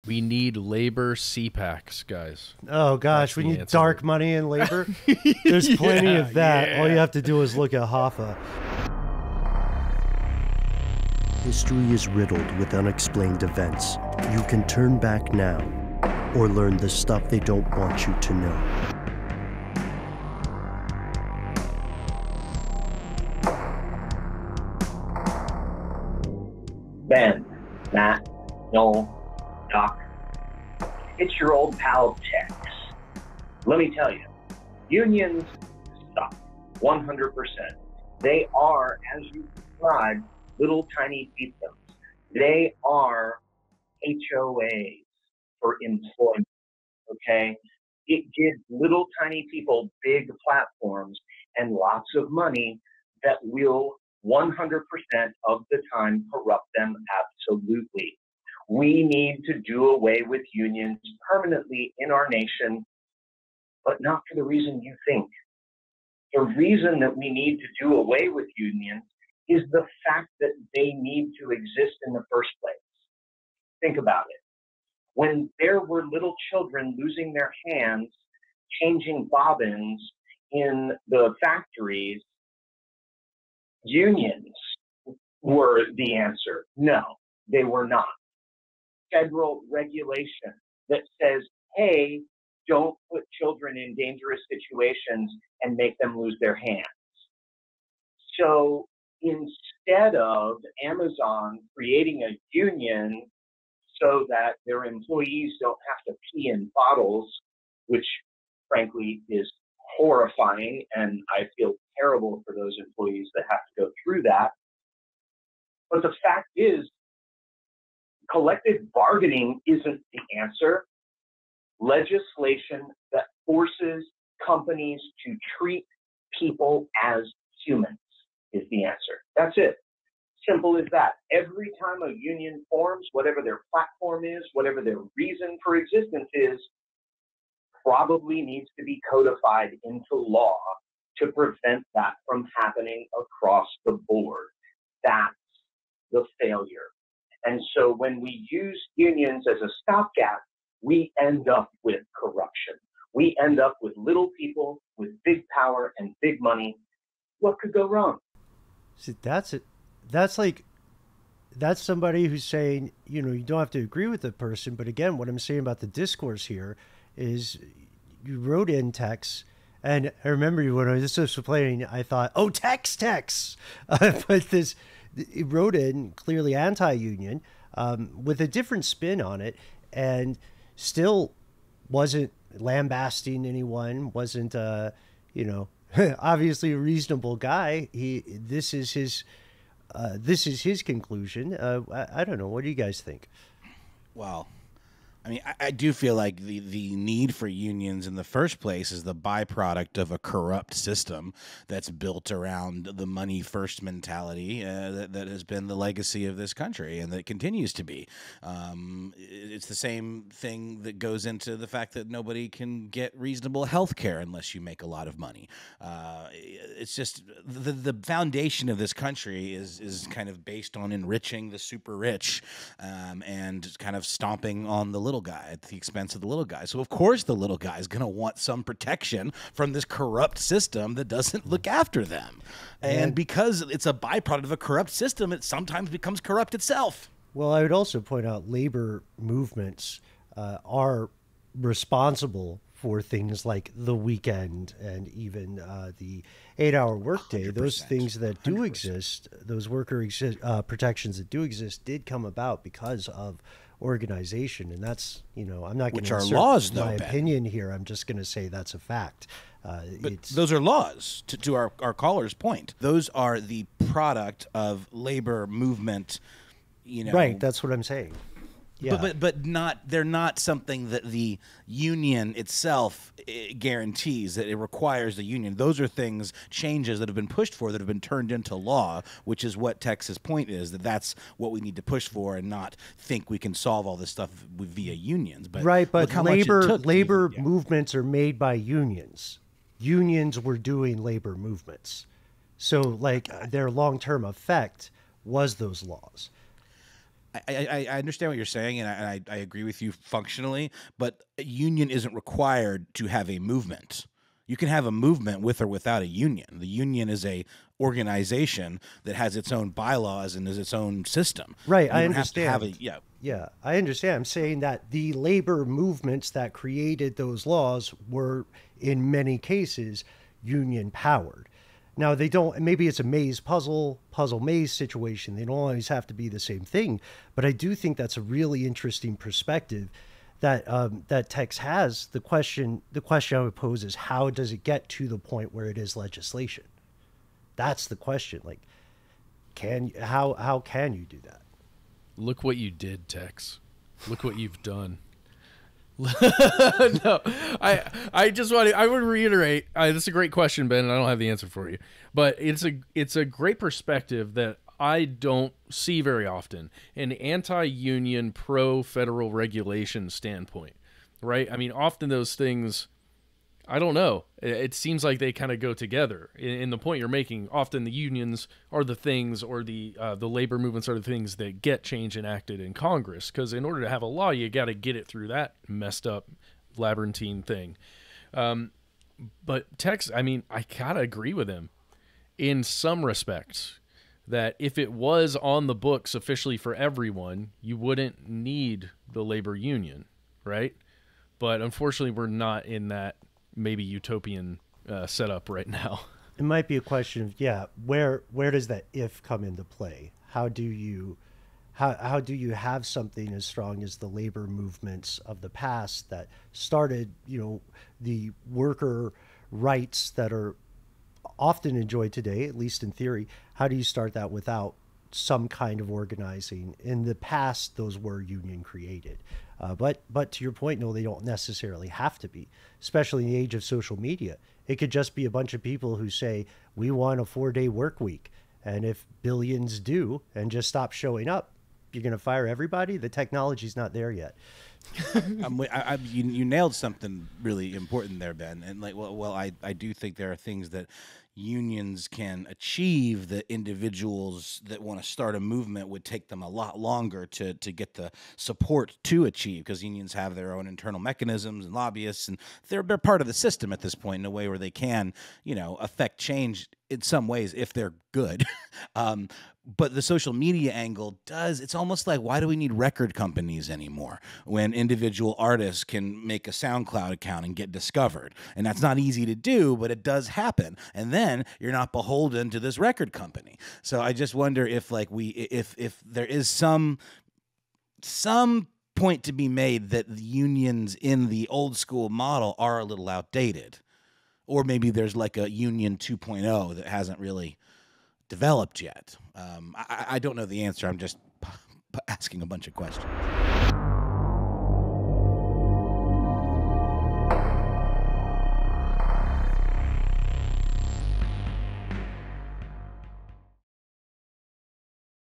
We need labor CPACs, guys. Oh gosh, we need dark money in labor. There's plenty of that. All you have to do is look at Hoffa. History is riddled with unexplained events. You can turn back now or learn the stuff they don't want you to know. Ben, Matt, Noel, Doc, it's your old pal Tex. Let me tell you, unions suck, 100%. They are, as you described, little tiny fiefdoms. They are HOAs for employment, okay? It gives little tiny people big platforms and lots of money that will 100% of the time corrupt them absolutely. We need to do away with unions permanently in our nation, but not for the reason you think. The reason that we need to do away with unions is the fact that they need to exist in the first place. Think about it. When there were little children losing their hands, changing bobbins in the factories, unions were the answer. No, they were not. Federal regulation that says, hey, don't put children in dangerous situations and make them lose their hands. So instead of Amazon creating a union so that their employees don't have to pee in bottles, which frankly is horrifying, and I feel terrible for those employees that have to go through that. But the fact is, collective bargaining isn't the answer. Legislation that forces companies to treat people as humans is the answer. That's it. Simple as that. Every time a union forms, whatever their platform is, whatever their reason for existence is, probably needs to be codified into law to prevent that from happening across the board. That's the failure. And so when we use unions as a stopgap, we end up with corruption. We end up with little people with big power and big money. What could go wrong? See, that's it. That's like, that's somebody who's saying, you know, you don't have to agree with the person. But again, what I'm saying about the discourse here is you wrote in Tex, and I remember when I was playing, I thought, oh, Tex. But this, it wrote in clearly anti-union with a different spin on it, and still wasn't lambasting anyone, wasn't, you know, obviously a reasonable guy. This is his conclusion. I don't know. What do you guys think? Well, I mean, I do feel like the need for unions in the first place is the byproduct of a corrupt system that's built around the money first mentality that has been the legacy of this country and that continues to be. It's the same thing that goes into the fact that nobody can get reasonable health care unless you make a lot of money. It's just the foundation of this country is kind of based on enriching the super rich and kind of stomping on the little guy at the expense of the little guy. So of course the little guy is going to want some protection from this corrupt system that doesn't look after them. And because it's a byproduct of a corrupt system, it sometimes becomes corrupt itself. Well, I would also point out labor movements are responsible for things like the weekend and even the 8-hour workday. Those things that do 100%. Exist, those worker protections that do exist, did come about because of organization, and that's, you know, I'm not going to insert laws, my opinion here. I'm just going to say that's a fact. But those are laws. To our caller's point, those are the product of labor movement. You know, right? That's what I'm saying. Yeah. But they're not something that the union itself guarantees, that it requires the union. Those are changes that have been pushed for, that have been turned into law, which is what Tex's point is, that's what we need to push for and not think we can solve all this stuff via unions. But right, but labor movements are made by unions. Unions were doing labor movements. So like their long-term effect was those laws. I understand what you're saying, and I agree with you functionally, but a union isn't required to have a movement. You can have a movement with or without a union. The union is a organization that has its own bylaws and is its own system. Right, You I don't have to have understand. Yeah, I understand. I'm saying that the labor movements that created those laws were, in many cases, union powered. Now, they don't, maybe it's a puzzle maze situation. They don't always have to be the same thing. But I do think that's a really interesting perspective that that Tex has. The question I would pose is, how does it get to the point where it is legislation? That's the question. Like, how can you do that? Look what you did, Tex. Look what you've done. No, I just want to, I would reiterate, this is a great question, Ben, and I don't have the answer for you, but it's a great perspective that I don't see very often, an anti-union, pro-federal regulation standpoint, right? I mean, often those things, I don't know. It seems like they kind of go together. In the point you're making, often the unions are the things, or the labor movements are the things that get change enacted in Congress. Because in order to have a law, you got to get it through that messed up labyrinthine thing. But Tex, I mean, I gotta agree with him in some respects that if it was on the books officially for everyone, you wouldn't need the labor union, right? But unfortunately, we're not in that maybe utopian setup right now. It might be a question of, where does that if come into play? How do you have something as strong as the labor movements of the past that started, the worker rights that are often enjoyed today, at least in theory? How do you start that without some kind of organizing? In the past, those were union created. But to your point, no, they don't necessarily have to be, especially in the age of social media. It could just be a bunch of people who say, we want a 4-day work week. And if billions do and just stop showing up, you're going to fire everybody? The technology's not there yet. You nailed something really important there, Ben. And I do think there are things that unions can achieve that individuals that want to start a movement would take them a lot longer to get the support to achieve, because unions have their own internal mechanisms and lobbyists, and they're part of the system at this point in a way where they can, affect change in some ways if they're good. But the social media angle it's almost like, why do we need record companies anymore when individual artists can make a SoundCloud account and get discovered? And that's not easy to do, but it does happen. And then you're not beholden to this record company. So I just wonder if if there is some point to be made that the unions in the old school model are a little outdated. Or maybe there's like a union 2.0 that hasn't really developed yet. I don't know the answer. I'm just asking a bunch of questions.